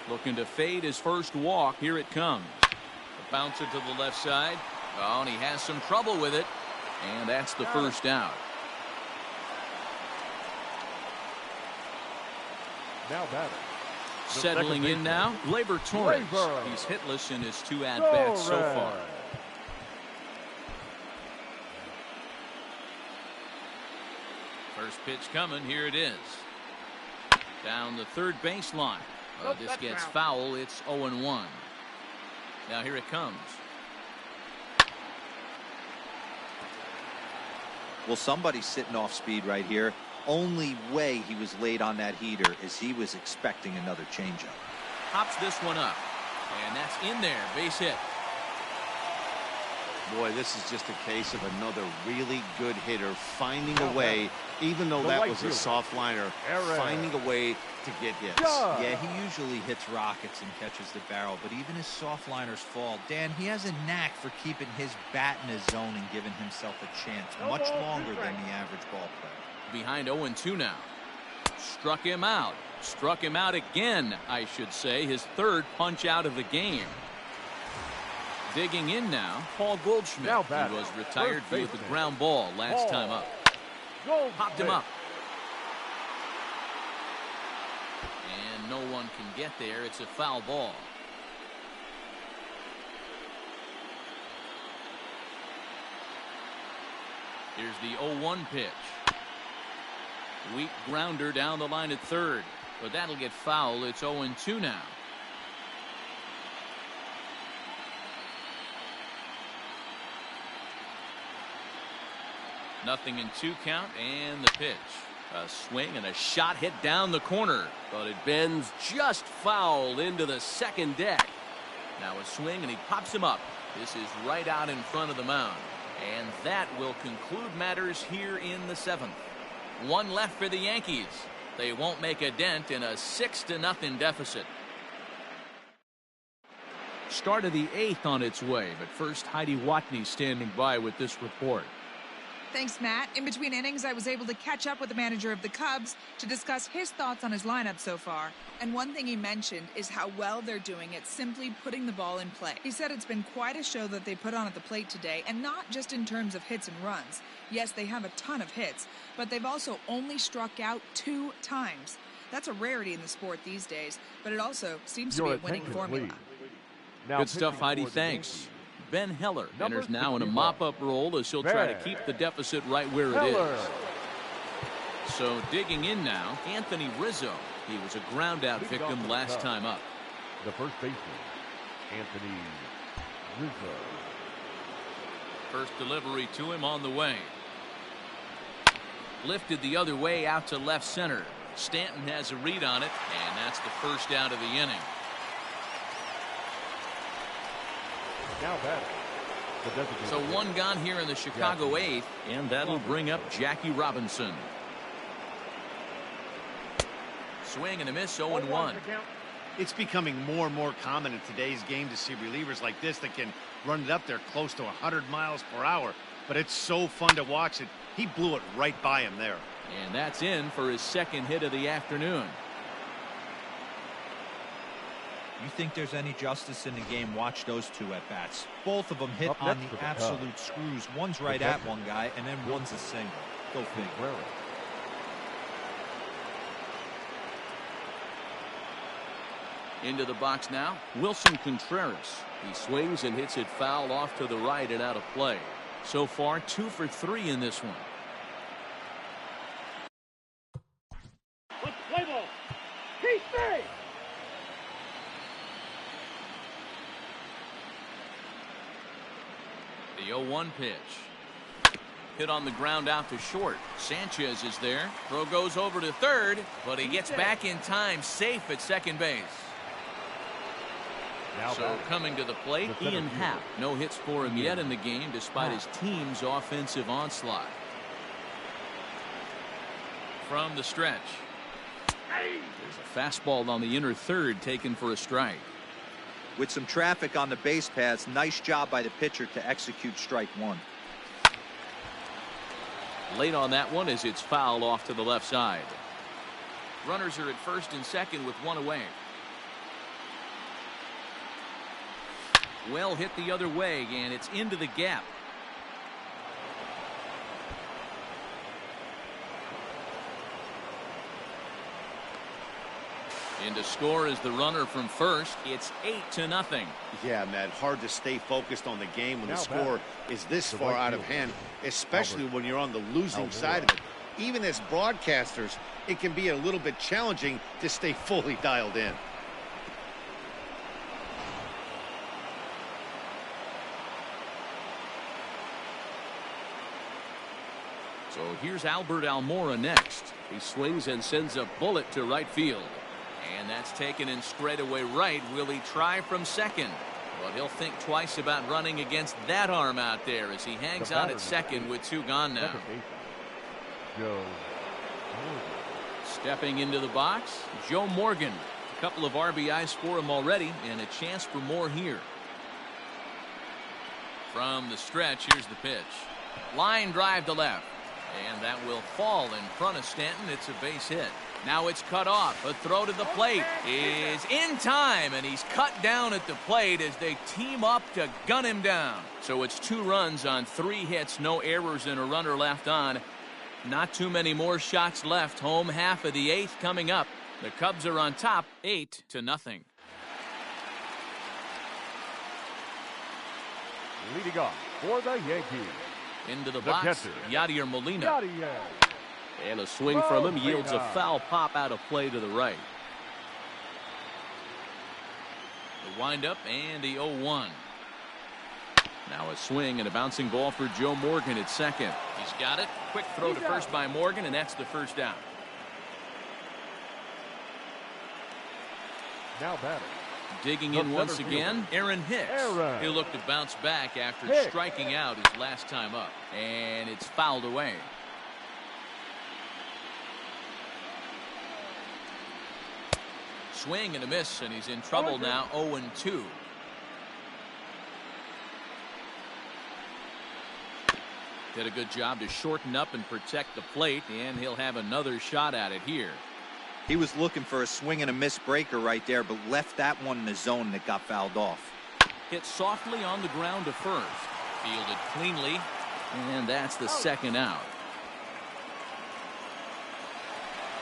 Looking to fade his first walk. Here it comes. A bouncer to the left side. Oh, and he has some trouble with it. And that's the first out. Now batting. Settling in now, Gleyber Torres. He's hitless in his 2 at-bats so far. First pitch coming. Here it is. Down the third baseline. This gets foul. It's 0-1. Now here it comes. Well, somebody's sitting off speed right here. Only way he was late on that heater is he was expecting another changeup. Pops this one up. And that's in there. Base hit. Boy, this is just a case of another really good hitter finding a way, even though that was a soft liner, finding a way to get hits. Yeah, he usually hits rockets and catches the barrel, but even his soft liners fall. Dan, he has a knack for keeping his bat in his zone and giving himself a chance much longer than the average ball player. Behind 0-2 now. Struck him out. Struck him out again, I should say. His third punch out of the game. Digging in now, Paul Goldschmidt. He was retired with the ground ball last time up. Popped him up. And no one can get there. It's a foul ball. Here's the 0-1 pitch. Weak grounder down the line at third. But that'll get foul. It's 0-2 now. Nothing in 2 count, and the pitch. A swing and a shot hit down the corner. But it bends just foul into the second deck. Now a swing, and he pops him up. This is right out in front of the mound. And that will conclude matters here in the 7th. 1 left for the Yankees. They won't make a dent in a 6-0 deficit. Start of the 8th on its way, but first Heidi Watney standing by with this report. Thanks, Matt. In between innings, I was able to catch up with the manager of the Cubs to discuss his thoughts on his lineup so far. And one thing he mentioned is how well they're doing at simply putting the ball in play. He said it's been quite a show that they put on at the plate today, and not just in terms of hits and runs. Yes, they have a ton of hits, but they've also only struck out 2 times. That's a rarity in the sport these days, but it also seems to be a winning formula. Good stuff, Heidi. Thanks. Ben Heller enters now in a mop-up role as he'll try to keep the deficit right where it is. So digging in now, Anthony Rizzo. He was a ground-out victim last time up. The first baseman, Anthony Rizzo. First delivery to him on the way. Lifted the other way out to left center. Stanton has a read on it, and that's the first out of the inning. Now batting. So 1 gone here in the Chicago 8th, and that'll bring up Jackie Robinson. Swing and a miss, 0-1. It's becoming more and more common in today's game to see relievers like this that can run it up there close to 100 miles per hour. But it's so fun to watch it. He blew it right by him there. And that's in for his 2nd hit of the afternoon. You think there's any justice in the game? Watch those 2 at-bats. Both of them hit on the absolute screws. One's right at one guy, and then one's a single. Go figure. Into the box now, Wilson Contreras. He swings and hits it foul off to the right and out of play. So far, 2 for 3 in this one. Let's play ball. Keep stay. The 0-1 pitch. Hit on the ground out to short. Sanchez is there. Throw goes over to third, but he gets back in time, safe at second base. So coming to the plate, Ian Happ. No hits for him yet in the game despite his team's offensive onslaught. From the stretch. There's a fastball on the inner third taken for a strike. With some traffic on the base paths, nice job by the pitcher to execute strike 1. Late on that one as it's foul off to the left side. Runners are at first and second with 1 away. Well hit the other way, and it's into the gap. In to score is the runner from first. It's 8-0. Yeah, Matt, hard to stay focused on the game when the Now score is this far out of hand, especially when you're on the losing side of it. Even as broadcasters, it can be a little bit challenging to stay fully dialed in. So here's Albert Almora next. He swings and sends a bullet to right field. And that's taken in straightaway right. Will he try from second? But he'll think twice about running against that arm out there as he hangs on at second with 2 gone now. Joe. Stepping into the box, Joe Morgan. A couple of RBIs for him already, and a chance for more here. From the stretch, here's the pitch. Line drive to left. And that will fall in front of Stanton. It's a base hit. Now it's cut off. A throw to the plate is in time, and he's cut down at the plate as they team up to gun him down. So it's 2 runs on 3 hits, no errors, and a runner left on. Not too many more shots left. Home half of the 8th coming up. The Cubs are on top, 8-0. Leading off for the Yankees. Into the The box, catcher. Yadier Molina. Yadier. And a swing from him yields a foul pop out of play to the right. The windup and the 0-1. Now a swing and a bouncing ball for Joe Morgan at second. He's got it. Quick throw to first by Morgan, and that's the first down. Now batting. Digging The in once center again, fielder. Aaron Hicks. Aaron. He'll look to bounce back after Hicks. striking out his last time up. And it's fouled away. Swing and a miss, and he's in trouble now, 0-2. Did a good job to shorten up and protect the plate, and he'll have another shot at it here. He was looking for a swing and a miss breaker right there, but left that one in the zone that got fouled off. Hit softly on the ground to first. Fielded cleanly, and that's the second out.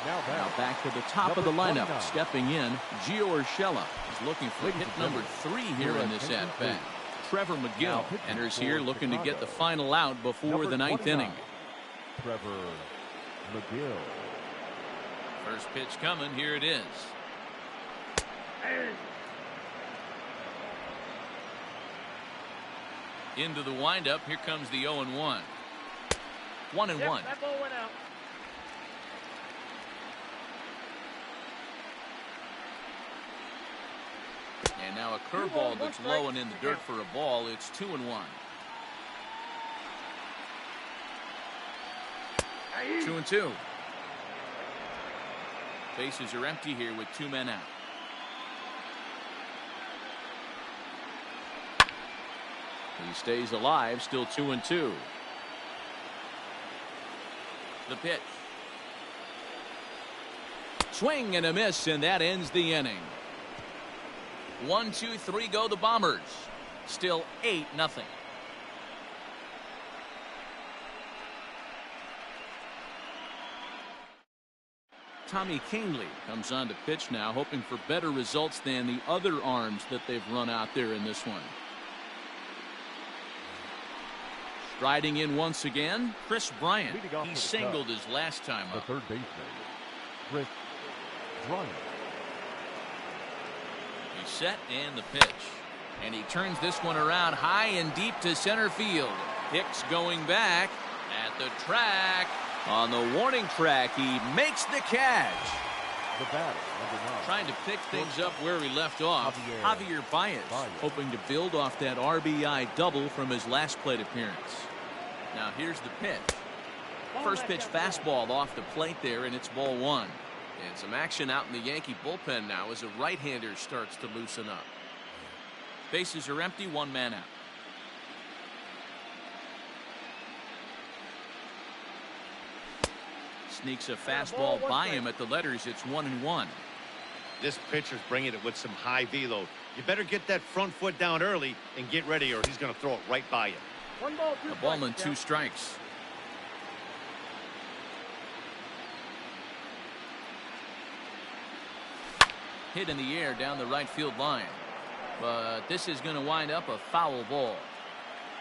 Now Now batting. back to the top of the Number lineup. 29. Stepping in, Gio Urshela is looking for Ladies hit and number gentlemen, 3 here here in at this Yankee at-bat. Stadium. Trevor Now McGill pitching enters for here looking to get the Chicago. final out before Number the 9th 29. inning. Trevor McGill. First pitch coming. Here it is. Into the windup. Here comes the 0-1. 1-1. And now a curveball that's low and in the dirt for a ball. It's 2-1. 2-2. Bases are empty here with 2 men out. He stays alive, still 2-2. The pitch. Swing and a miss, and that ends the inning. 1, 2, 3 go the Bombers. Still 8-0. Tommy Kahnle comes on to pitch now, hoping for better results than the other arms that they've run out there in this one. Striding in once again, Chris Bryant. Leading off He for the singled Cubs, his last time The up. third baseman. Chris Bryant. He's set and the pitch. And he turns this one around high and deep to center field. Hicks going back at the track. On the warning track, he makes the catch. The batter, number 9. Trying to pick things up where he left off. Javier Baez, hoping to build off that RBI double from his last plate appearance. Now here's the pitch. First pitch fastball off the plate there, and it's ball 1. And some action out in the Yankee bullpen now as a right-hander starts to loosen up. Bases are empty, 1 man out. Sneaks a fastball by him at the letters. It's 1-1. This pitcher's bringing it with some high velo. You better get that front foot down early and get ready, or he's going to throw it right by you. A ball and 2 strikes. Hit in the air down the right field line. But this is going to wind up a foul ball.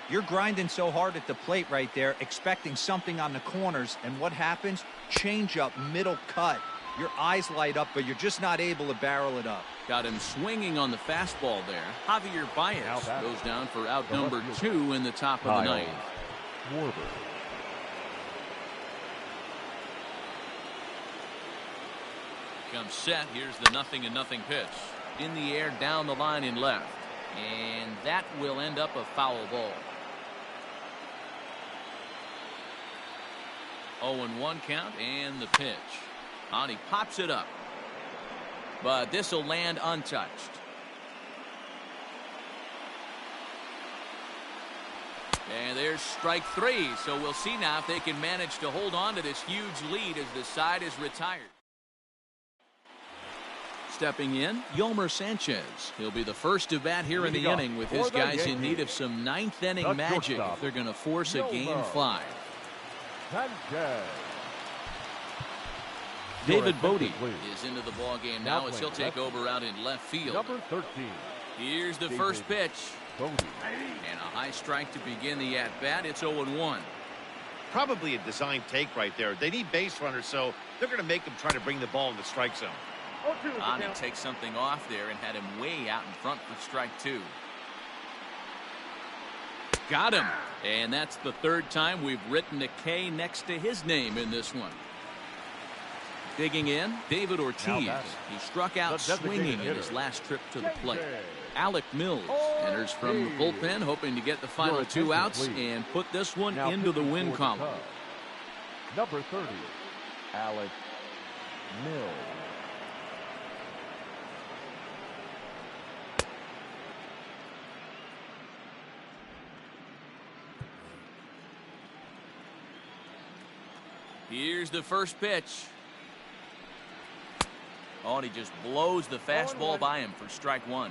You're grinding so hard at the plate right there, expecting something on the corners, and what happens? Change up, middle cut. Your eyes light up, but you're just not able to barrel it up. Got him swinging on the fastball there. Javier Baez goes down for out number 2 in the top of the ninth. Comes set. Here's the 0-0 pitch. In the air, down the line in left. And that will end up a foul ball. 0-1 count and the pitch. And he pops it up. But this will land untouched. And there's strike 3. So we'll see now if they can manage to hold on to this huge lead as the side is retired. Stepping in, Yolmer Sanchez. He'll be the first to bat here in the inning with his guys in need of some ninth-inning magic if they're going to force a game 5. David Bodie is into the ball game now as he'll take over out in left field. Number 13. Here's the first pitch. And a high strike to begin the at-bat. It's 0-1. Probably a design take right there. They need base runners, so they're going to make them try to bring the ball in the strike zone. Ani takes something off there and had him way out in front for strike 2. Got him. And that's the 3rd time we've written a K next to his name in this one. Digging in, David Ortiz. He struck out swinging in his last trip to the plate. Alec Mills enters from the bullpen, hoping to get the final 2 outs and put this one into the win column. Number 30, Alec Mills. Here's the first pitch. Oh, and he just blows the fastball by him for strike 1.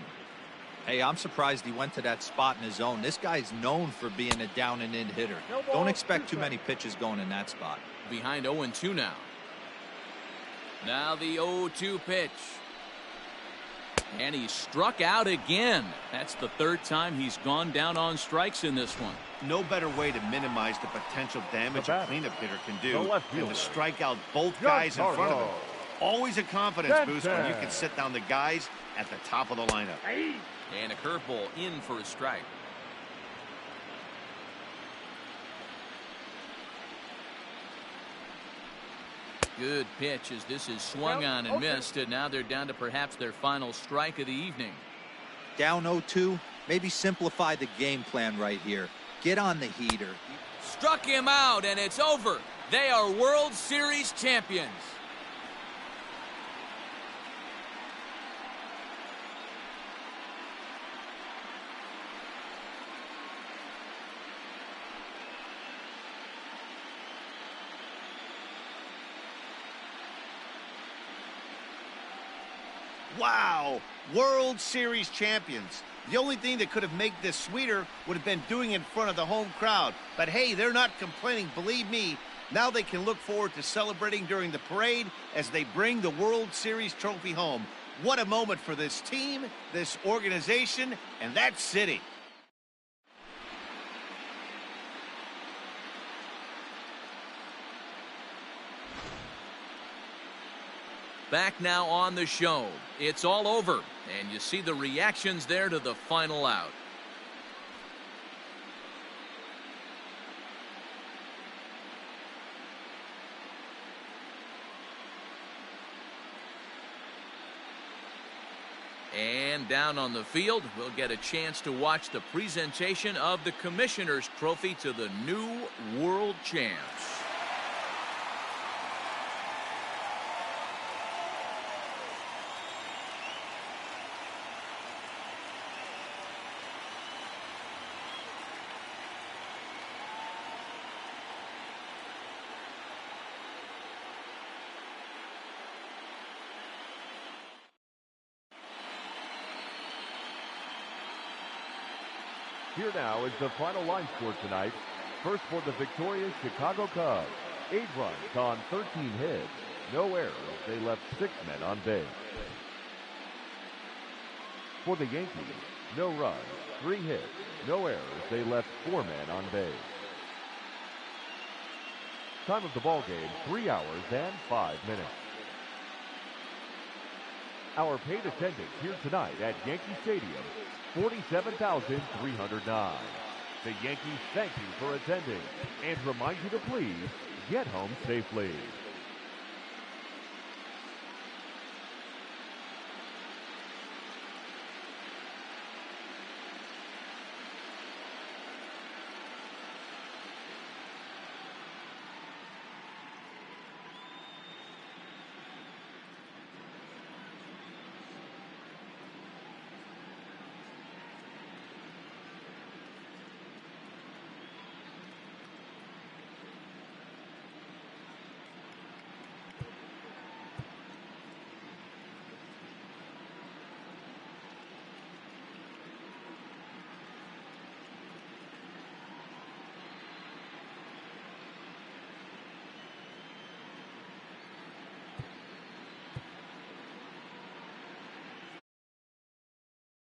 Hey, I'm surprised he went to that spot in his zone. This guy's known for being a down and in hitter. Don't expect too many pitches going in that spot. Behind 0-2 now. Now the 0-2 pitch. And he struck out again. That's the 3rd time he's gone down on strikes in this one. No better way to minimize the potential damage a cleanup hitter can do than to strike out both guys in front of him. Always a confidence boost when you can sit down the guys at the top of the lineup. And a curveball in for a strike. Good pitch as this is swung on and missed, and now they're down to perhaps their final strike of the evening. Down 0-2, maybe simplify the game plan right here. Get on the heater. Struck him out, and it's over. They are World Series champions. Wow, World Series champions. The only thing that could have made this sweeter would have been doing it in front of the home crowd. But hey, they're not complaining, believe me. Now they can look forward to celebrating during the parade as they bring the World Series trophy home. What a moment for this team, this organization, and that city. Back now on the show. It's all over, and you see the reactions there to the final out. And down on the field, we'll get a chance to watch the presentation of the Commissioner's Trophy to the new world champs. Here now is the final line score tonight. First for the victorious Chicago Cubs. 8 runs on 13 hits. No errors. They left 6 men on base. For the Yankees, no runs, 3 hits, no errors. They left 4 men on base. Time of the ball game, 3 hours and 5 minutes. Our paid attendance here tonight at Yankee Stadium, 47,309. The Yankees thank you for attending and remind you to please get home safely.